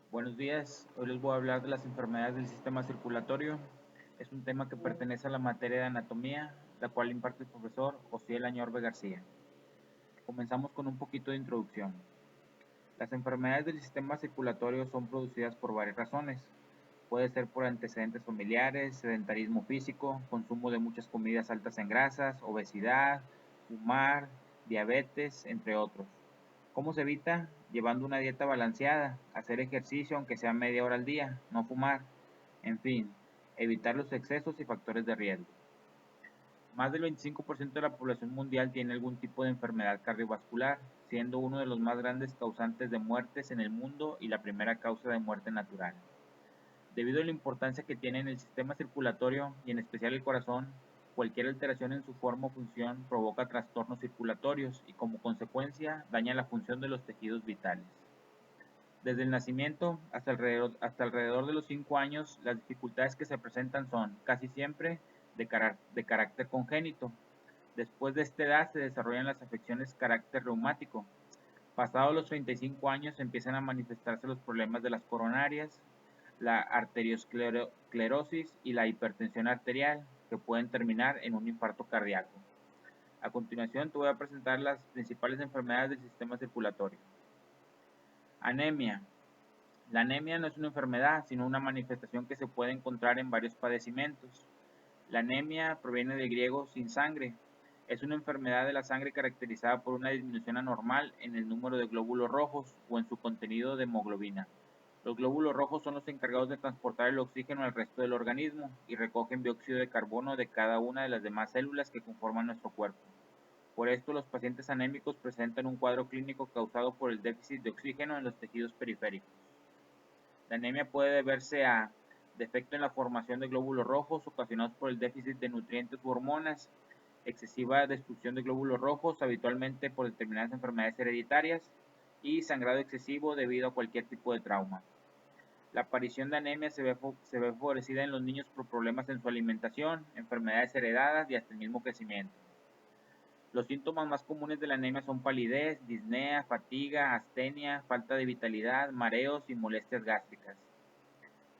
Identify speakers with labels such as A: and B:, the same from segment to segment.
A: Buenos días, hoy les voy a hablar de las enfermedades del sistema circulatorio. Es un tema que pertenece a la materia de anatomía, la cual imparte el profesor Osiel Añorbe García. Comenzamos con un poquito de introducción. Las enfermedades del sistema circulatorio son producidas por varias razones. Puede ser por antecedentes familiares, sedentarismo físico, consumo de muchas comidas altas en grasas, obesidad, fumar, diabetes, entre otros. ¿Cómo se evita? Llevando una dieta balanceada, hacer ejercicio aunque sea media hora al día, no fumar, en fin, evitar los excesos y factores de riesgo. Más del 25% de la población mundial tiene algún tipo de enfermedad cardiovascular, siendo uno de los más grandes causantes de muertes en el mundo y la primera causa de muerte natural. Debido a la importancia que tiene en el sistema circulatorio y en especial el corazón, cualquier alteración en su forma o función provoca trastornos circulatorios y como consecuencia daña la función de los tejidos vitales. Desde el nacimiento hasta alrededor de los 5 años, las dificultades que se presentan son casi siempre de carácter congénito. Después de esta edad se desarrollan las afecciones de carácter reumático. Pasados los 35 años empiezan a manifestarse los problemas de las coronarias, la arteriosclerosis y la hipertensión arterial, que pueden terminar en un infarto cardíaco. A continuación te voy a presentar las principales enfermedades del sistema circulatorio. Anemia. La anemia no es una enfermedad, sino una manifestación que se puede encontrar en varios padecimientos. La anemia proviene del griego sin sangre. Es una enfermedad de la sangre caracterizada por una disminución anormal en el número de glóbulos rojos o en su contenido de hemoglobina. Los glóbulos rojos son los encargados de transportar el oxígeno al resto del organismo y recogen dióxido de carbono de cada una de las demás células que conforman nuestro cuerpo. Por esto, los pacientes anémicos presentan un cuadro clínico causado por el déficit de oxígeno en los tejidos periféricos. La anemia puede deberse a defecto en la formación de glóbulos rojos ocasionados por el déficit de nutrientes u hormonas, excesiva destrucción de glóbulos rojos, habitualmente por determinadas enfermedades hereditarias, y sangrado excesivo debido a cualquier tipo de trauma. La aparición de anemia se ve favorecida en los niños por problemas en su alimentación, enfermedades heredadas y hasta el mismo crecimiento. Los síntomas más comunes de la anemia son palidez, disnea, fatiga, astenia, falta de vitalidad, mareos y molestias gástricas.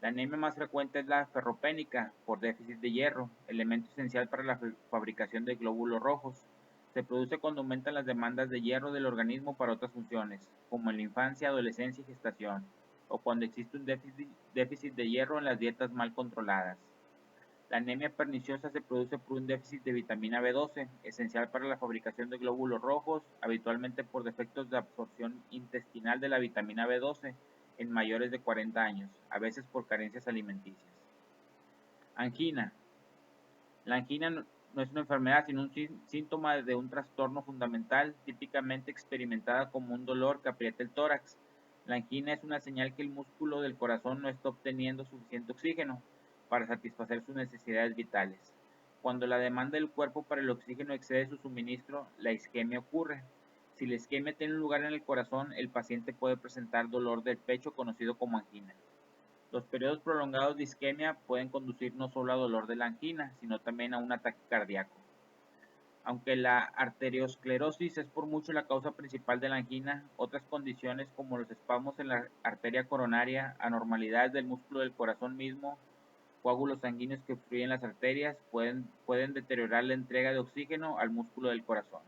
A: La anemia más frecuente es la ferropénica, por déficit de hierro, elemento esencial para la fabricación de glóbulos rojos. Se produce cuando aumentan las demandas de hierro del organismo para otras funciones, como en la infancia, adolescencia y gestación, o cuando existe un déficit de hierro en las dietas mal controladas. La anemia perniciosa se produce por un déficit de vitamina B12, esencial para la fabricación de glóbulos rojos, habitualmente por defectos de absorción intestinal de la vitamina B12 en mayores de 40 años, a veces por carencias alimenticias. Angina. La angina no es una enfermedad, sino un síntoma de un trastorno fundamental, típicamente experimentada como un dolor que aprieta el tórax. La angina es una señal que el músculo del corazón no está obteniendo suficiente oxígeno para satisfacer sus necesidades vitales. Cuando la demanda del cuerpo para el oxígeno excede su suministro, la isquemia ocurre. Si la isquemia tiene lugar en el corazón, el paciente puede presentar dolor del pecho conocido como angina. Los periodos prolongados de isquemia pueden conducir no solo a dolor de la angina, sino también a un ataque cardíaco. Aunque la arteriosclerosis es por mucho la causa principal de la angina, otras condiciones como los espasmos en la arteria coronaria, anormalidades del músculo del corazón mismo, coágulos sanguíneos que obstruyen las arterias pueden deteriorar la entrega de oxígeno al músculo del corazón.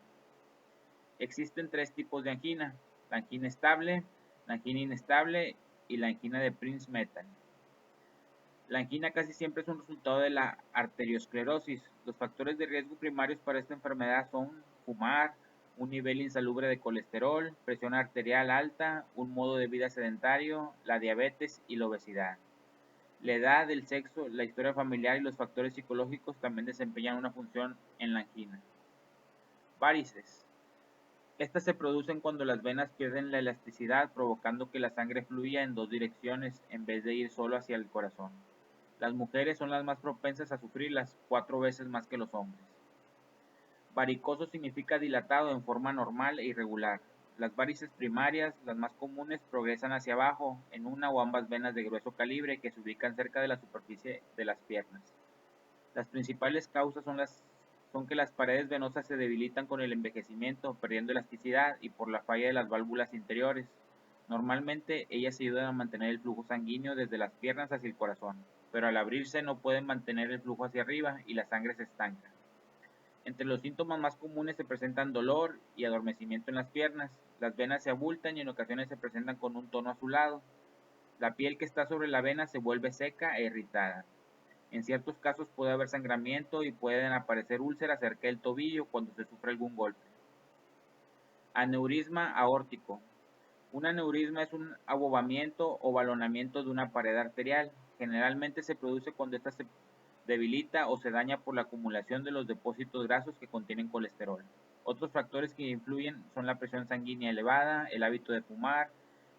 A: Existen tres tipos de angina: la angina estable, la angina inestable y la angina de Prince-Metal. La angina casi siempre es un resultado de la arteriosclerosis. Los factores de riesgo primarios para esta enfermedad son fumar, un nivel insalubre de colesterol, presión arterial alta, un modo de vida sedentario, la diabetes y la obesidad. La edad, el sexo, la historia familiar y los factores psicológicos también desempeñan una función en la angina. Varices. Estas se producen cuando las venas pierden la elasticidad, provocando que la sangre fluya en dos direcciones en vez de ir solo hacia el corazón. Las mujeres son las más propensas a sufrirlas, 4 veces más que los hombres. Varicoso significa dilatado en forma normal e irregular. Las varices primarias, las más comunes, progresan hacia abajo en una o ambas venas de grueso calibre que se ubican cerca de la superficie de las piernas. Las principales causas son que las paredes venosas se debilitan con el envejecimiento, perdiendo elasticidad y por la falla de las válvulas interiores. Normalmente ellas ayudan a mantener el flujo sanguíneo desde las piernas hacia el corazón, pero al abrirse no pueden mantener el flujo hacia arriba y la sangre se estanca. Entre los síntomas más comunes se presentan dolor y adormecimiento en las piernas, las venas se abultan y en ocasiones se presentan con un tono azulado. La piel que está sobre la vena se vuelve seca e irritada. En ciertos casos puede haber sangramiento y pueden aparecer úlceras cerca del tobillo cuando se sufre algún golpe. Aneurisma aórtico. Un aneurisma es un abobamiento o balonamiento de una pared arterial. Generalmente se produce cuando ésta se debilita o se daña por la acumulación de los depósitos grasos que contienen colesterol. Otros factores que influyen son la presión sanguínea elevada, el hábito de fumar,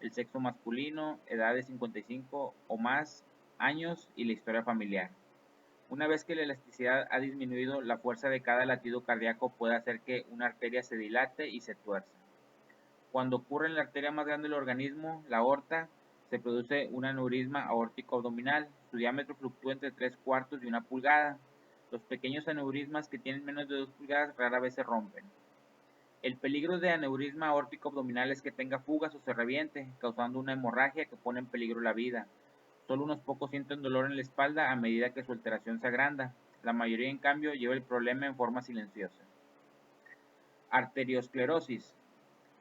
A: el sexo masculino, edad de 55 o más años y la historia familiar. Una vez que la elasticidad ha disminuido, la fuerza de cada latido cardíaco puede hacer que una arteria se dilate y se tuerza. Cuando ocurre en la arteria más grande del organismo, la aorta, se produce un aneurisma aórtico abdominal. Su diámetro fluctúa entre 3/4 y 1 pulgada. Los pequeños aneurismas que tienen menos de 2 pulgadas rara vez se rompen. El peligro de aneurisma aórtico abdominal es que tenga fugas o se reviente, causando una hemorragia que pone en peligro la vida. Solo unos pocos sienten dolor en la espalda a medida que su alteración se agranda. La mayoría, en cambio, lleva el problema en forma silenciosa. Arteriosclerosis.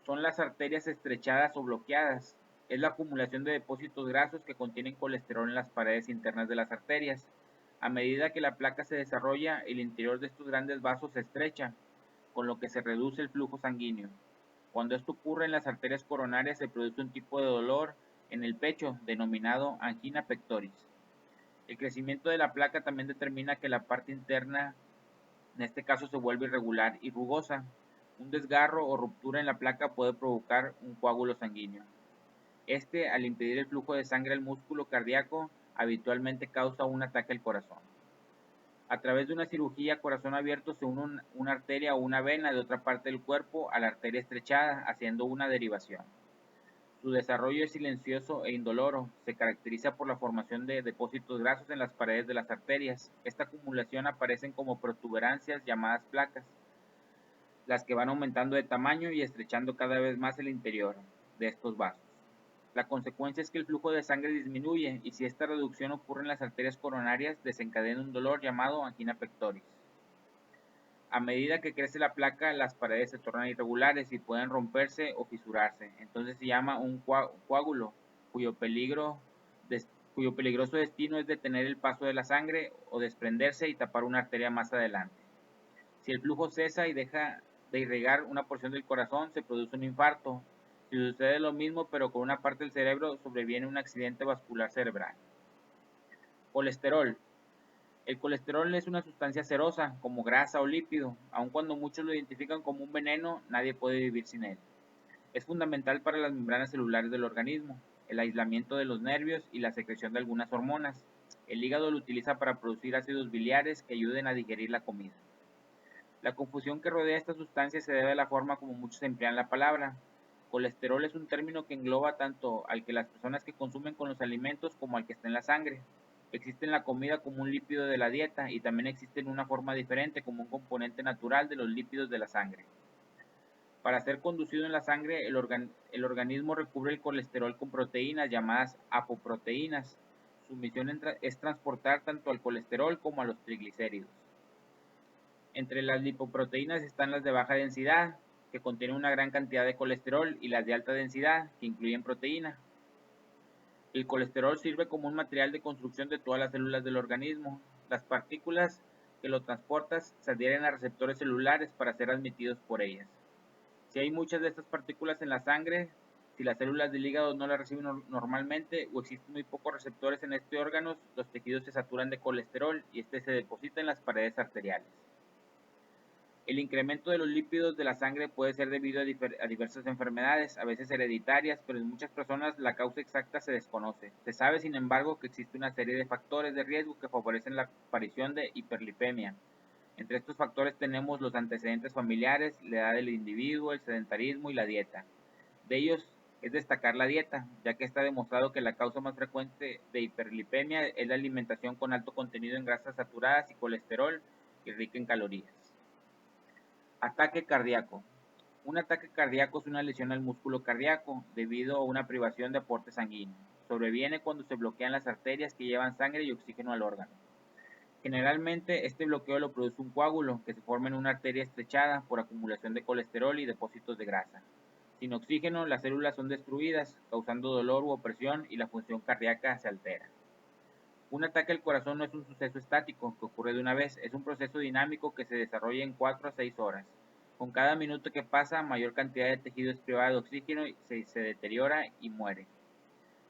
A: Son las arterias estrechadas o bloqueadas. Es la acumulación de depósitos grasos que contienen colesterol en las paredes internas de las arterias. A medida que la placa se desarrolla, el interior de estos grandes vasos se estrecha, con lo que se reduce el flujo sanguíneo. Cuando esto ocurre en las arterias coronarias, se produce un tipo de dolor en el pecho, denominado angina pectoris. El crecimiento de la placa también determina que la parte interna, en este caso, se vuelve irregular y rugosa. Un desgarro o ruptura en la placa puede provocar un coágulo sanguíneo. Al impedir el flujo de sangre al músculo cardíaco, habitualmente causa un ataque al corazón. A través de una cirugía a corazón abierto se une una arteria o una vena de otra parte del cuerpo a la arteria estrechada, haciendo una derivación. Su desarrollo es silencioso e indoloro. Se caracteriza por la formación de depósitos grasos en las paredes de las arterias. Esta acumulación aparecen como protuberancias llamadas placas, las que van aumentando de tamaño y estrechando cada vez más el interior de estos vasos. La consecuencia es que el flujo de sangre disminuye y si esta reducción ocurre en las arterias coronarias, desencadena un dolor llamado angina pectoris. A medida que crece la placa, las paredes se tornan irregulares y pueden romperse o fisurarse. Entonces se llama un coágulo, cuyo peligroso destino es detener el paso de la sangre o desprenderse y tapar una arteria más adelante. Si el flujo cesa y deja de irrigar una porción del corazón, se produce un infarto. Si sucede lo mismo pero con una parte del cerebro, sobreviene un accidente vascular cerebral. Colesterol. El colesterol es una sustancia cerosa, como grasa o lípido. Aun cuando muchos lo identifican como un veneno, nadie puede vivir sin él. Es fundamental para las membranas celulares del organismo, el aislamiento de los nervios y la secreción de algunas hormonas. El hígado lo utiliza para producir ácidos biliares que ayuden a digerir la comida. La confusión que rodea esta sustancia se debe a la forma como muchos emplean la palabra. Colesterol es un término que engloba tanto al que las personas que consumen con los alimentos como al que está en la sangre. Existe en la comida como un lípido de la dieta y también existe en una forma diferente como un componente natural de los lípidos de la sangre. Para ser conducido en la sangre, el organismo recubre el colesterol con proteínas llamadas apoproteínas. Su misión es transportar tanto al colesterol como a los triglicéridos. Entre las lipoproteínas están las de baja densidad, que contienen una gran cantidad de colesterol, y las de alta densidad, que incluyen proteína. El colesterol sirve como un material de construcción de todas las células del organismo. Las partículas que lo transportan se adhieren a receptores celulares para ser admitidos por ellas. Si hay muchas de estas partículas en la sangre, si las células del hígado no las reciben normalmente o existen muy pocos receptores en este órgano, los tejidos se saturan de colesterol y este se deposita en las paredes arteriales. El incremento de los lípidos de la sangre puede ser debido a diversas enfermedades, a veces hereditarias, pero en muchas personas la causa exacta se desconoce. Se sabe, sin embargo, que existe una serie de factores de riesgo que favorecen la aparición de hiperlipemia. Entre estos factores tenemos los antecedentes familiares, la edad del individuo, el sedentarismo y la dieta. De ellos es destacar la dieta, ya que está demostrado que la causa más frecuente de hiperlipemia es la alimentación con alto contenido en grasas saturadas y colesterol y rica en calorías. Ataque cardíaco. Un ataque cardíaco es una lesión al músculo cardíaco debido a una privación de aporte sanguíneo. Sobreviene cuando se bloquean las arterias que llevan sangre y oxígeno al órgano. Generalmente, este bloqueo lo produce un coágulo que se forma en una arteria estrechada por acumulación de colesterol y depósitos de grasa. Sin oxígeno, las células son destruidas, causando dolor u opresión y la función cardíaca se altera. Un ataque al corazón no es un suceso estático que ocurre de una vez, es un proceso dinámico que se desarrolla en 4 a 6 horas. Con cada minuto que pasa, mayor cantidad de tejido es privada de oxígeno y se deteriora y muere.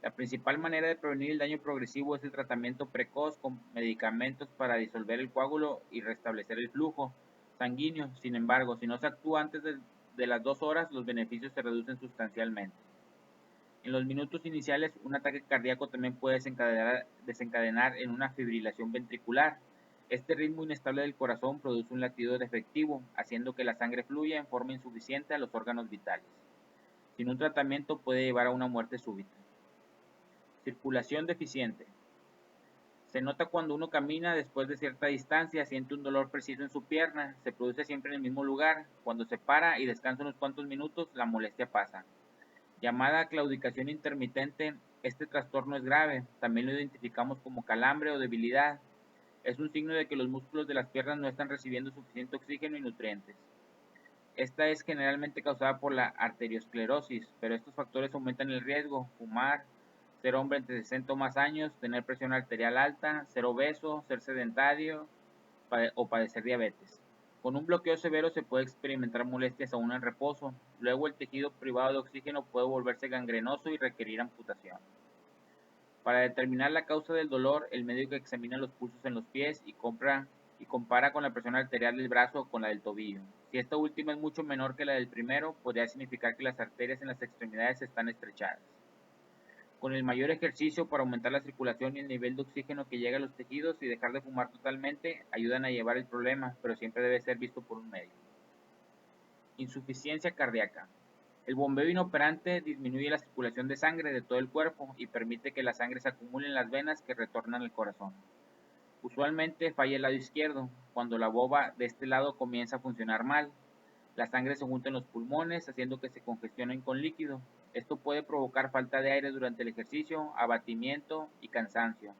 A: La principal manera de prevenir el daño progresivo es el tratamiento precoz con medicamentos para disolver el coágulo y restablecer el flujo sanguíneo. Sin embargo, si no se actúa antes de las 2 horas, los beneficios se reducen sustancialmente. En los minutos iniciales, un ataque cardíaco también puede desencadenar en una fibrilación ventricular. Este ritmo inestable del corazón produce un latido defectivo, haciendo que la sangre fluya en forma insuficiente a los órganos vitales. Sin un tratamiento puede llevar a una muerte súbita. Circulación deficiente. Se nota cuando uno camina después de cierta distancia, siente un dolor preciso en su pierna, se produce siempre en el mismo lugar. Cuando se para y descansa unos cuantos minutos, la molestia pasa. Llamada claudicación intermitente, este trastorno es grave, también lo identificamos como calambre o debilidad. Es un signo de que los músculos de las piernas no están recibiendo suficiente oxígeno y nutrientes. Esta es generalmente causada por la arteriosclerosis, pero estos factores aumentan el riesgo: fumar, ser hombre entre 60 o más años, tener presión arterial alta, ser obeso, ser sedentario o padecer diabetes. Con un bloqueo severo se puede experimentar molestias aún en reposo. Luego el tejido privado de oxígeno puede volverse gangrenoso y requerir amputación. Para determinar la causa del dolor, el médico examina los pulsos en los pies y compara con la presión arterial del brazo o con la del tobillo. Si esta última es mucho menor que la del primero, podría significar que las arterias en las extremidades están estrechadas. Con el mayor ejercicio para aumentar la circulación y el nivel de oxígeno que llega a los tejidos y dejar de fumar totalmente ayudan a llevar el problema, pero siempre debe ser visto por un médico. Insuficiencia cardíaca. El bombeo inoperante disminuye la circulación de sangre de todo el cuerpo y permite que la sangre se acumule en las venas que retornan al corazón. Usualmente falla el lado izquierdo, cuando la bomba de este lado comienza a funcionar mal. La sangre se junta en los pulmones, haciendo que se congestionen con líquido. Esto puede provocar falta de aire durante el ejercicio, abatimiento y cansancio.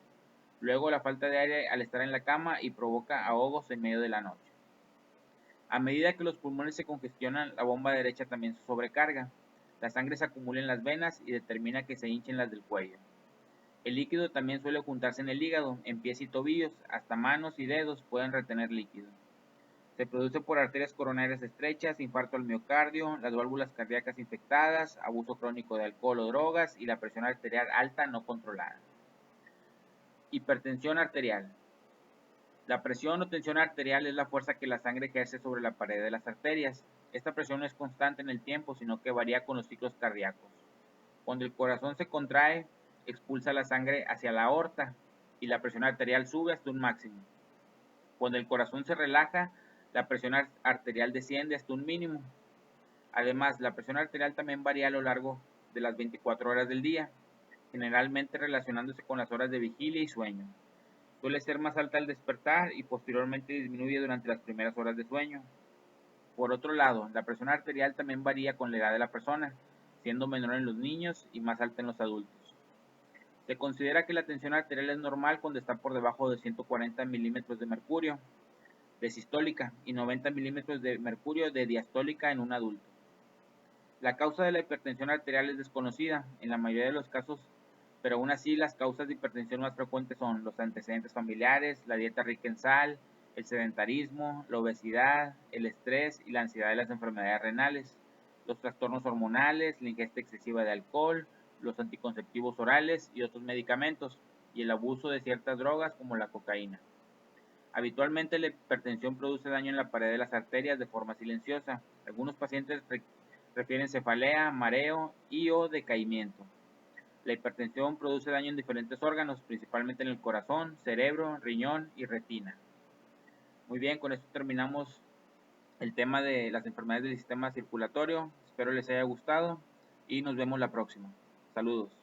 A: Luego la falta de aire al estar en la cama y provoca ahogos en medio de la noche. A medida que los pulmones se congestionan, la bomba derecha también se sobrecarga. La sangre se acumula en las venas y determina que se hinchen las del cuello. El líquido también suele juntarse en el hígado, en pies y tobillos, hasta manos y dedos pueden retener líquido. Se produce por arterias coronarias estrechas, infarto al miocardio, las válvulas cardíacas infectadas, abuso crónico de alcohol o drogas y la presión arterial alta no controlada. Hipertensión arterial. La presión o tensión arterial es la fuerza que la sangre ejerce sobre la pared de las arterias. Esta presión no es constante en el tiempo, sino que varía con los ciclos cardíacos. Cuando el corazón se contrae, expulsa la sangre hacia la aorta y la presión arterial sube hasta un máximo. Cuando el corazón se relaja, la presión arterial desciende hasta un mínimo. Además, la presión arterial también varía a lo largo de las 24 horas del día, generalmente relacionándose con las horas de vigilia y sueño. Suele ser más alta al despertar y posteriormente disminuye durante las primeras horas de sueño. Por otro lado, la presión arterial también varía con la edad de la persona, siendo menor en los niños y más alta en los adultos. Se considera que la tensión arterial es normal cuando está por debajo de 140 milímetros de mercurio de sistólica y 90 milímetros de mercurio de diastólica en un adulto. La causa de la hipertensión arterial es desconocida en la mayoría de los casos, pero aún así las causas de hipertensión más frecuentes son los antecedentes familiares, la dieta rica en sal, el sedentarismo, la obesidad, el estrés y la ansiedad de las enfermedades renales, los trastornos hormonales, la ingesta excesiva de alcohol, los anticonceptivos orales y otros medicamentos, y el abuso de ciertas drogas como la cocaína. Habitualmente la hipertensión produce daño en la pared de las arterias de forma silenciosa. Algunos pacientes refieren cefalea, mareo y o decaimiento. La hipertensión produce daño en diferentes órganos, principalmente en el corazón, cerebro, riñón y retina. Muy bien, con esto terminamos el tema de las enfermedades del sistema circulatorio. Espero les haya gustado y nos vemos la próxima. Saludos.